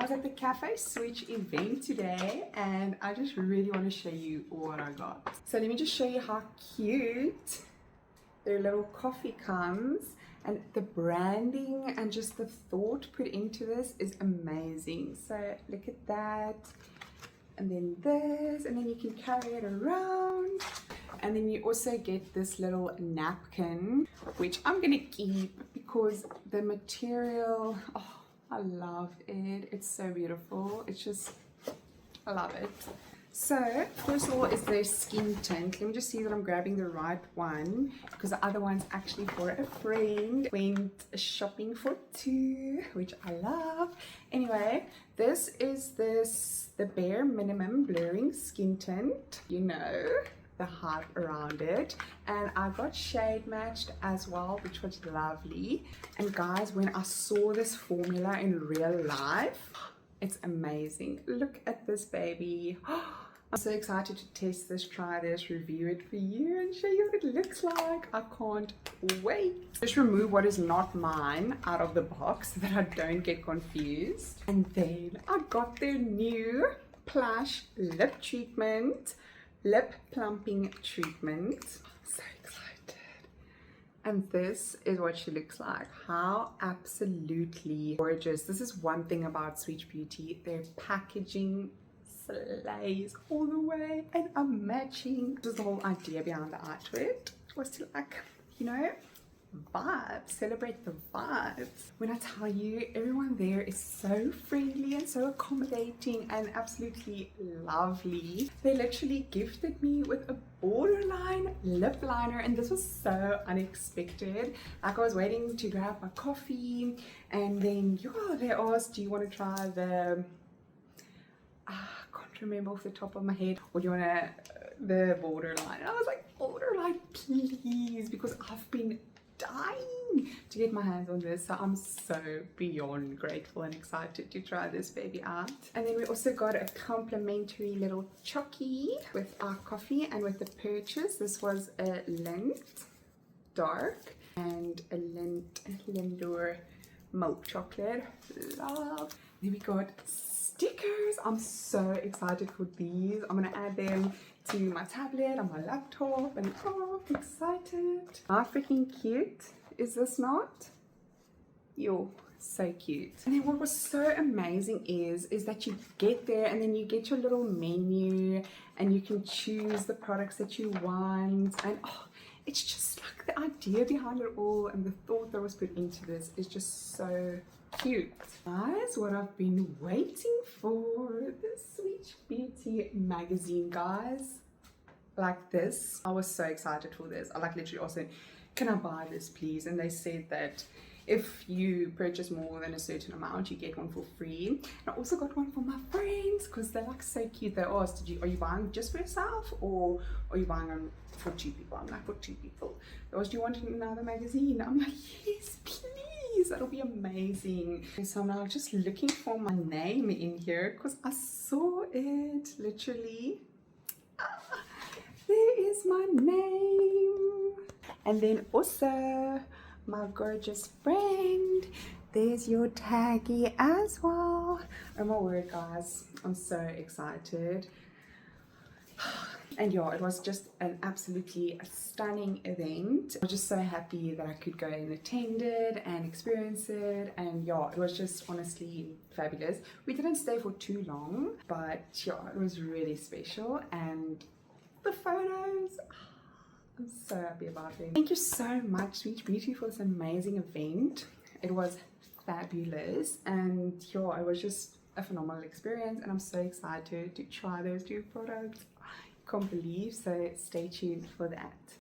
was at the Café Swiitch event today and I just really want to show you what I got. So let me just show you how cute their little coffee comes, and the branding and just the thought put into this is amazing. So look at that, and then this, and then you can carry it around. And then you also get this little napkin, which I'm gonna keep because the material, oh, I love it. It's so beautiful. It's just, I love it. So first of all is their skin tint. Let me just see that I'm grabbing the right one, because the other one's actually for a friend. Went shopping for two, which I love. Anyway, this is the bare minimum blurring skin tint. You know, the hype around it, and I got shade matched as well, which was lovely. And guys, when I saw this formula in real life, it's amazing. Look at this baby. I'm so excited to test this, try this, review it for you and show you what it looks like. I can't wait. Just remove what is not mine out of the box so that I don't get confused. And then I got their new plush lip treatment, lip plumping treatment. So excited. And this is what she looks like. How absolutely gorgeous. This is one thing about Swiitch Beauty. Their packaging slays all the way, and I'm matching. This is the whole idea behind the art to it, was to, like, you know, vibes, celebrate the vibes. When I tell you, everyone there is so friendly and so accommodating and absolutely lovely. They literally gifted me with a borderline lip liner, and this was so unexpected. Like, I was waiting to grab my coffee, and then they asked, do you want to try the I can't remember off the top of my head, or do you want the borderline? And I was like, borderline please, because I've been dying to get my hands on this. So I'm so beyond grateful and excited to try this baby out. And then we also got a complimentary little chocky with our coffee, and with the purchase, this was a Lindt dark and a Lindor milk chocolate. Love. Then we got stickers. I'm so excited for these. I'm gonna add them to my tablet on my laptop, and oh, I'm excited. How freaking cute is this not? Yo, so cute. And then what was so amazing is that you get there and then you get your little menu and you can choose the products that you want, and oh, it's just like the idea behind it all and the thought that was put into this is just so cute. Guys, what I've been waiting for, the Swiitch Beauty magazine, guys. Like this. I was so excited for this. I like literally also, can I buy this please? And they said that if you purchase more than a certain amount, you get one for free. And I also got one for my friends because they're like so cute. They asked, are you buying just for yourself, or are you buying them for two people? I'm like, for two people. They asked, do you want another magazine? I'm like, yes please, that'll be amazing. So I'm now just looking for my name in here because I saw it literally. There is my name. And then also my gorgeous friend, there's your taggy as well. Oh my word, guys, I'm so excited. And yeah, it was just an absolutely stunning event. I was just so happy that I could go and attend it and experience it, and yeah, it was just honestly fabulous. We didn't stay for too long, but yeah, it was really special, and the photos, I'm so happy about it. Thank you so much, Swiitch Beauty, for this amazing event. It was fabulous, and yeah, it was just a phenomenal experience, and I'm so excited to try those two products. I can't believe, so stay tuned for that.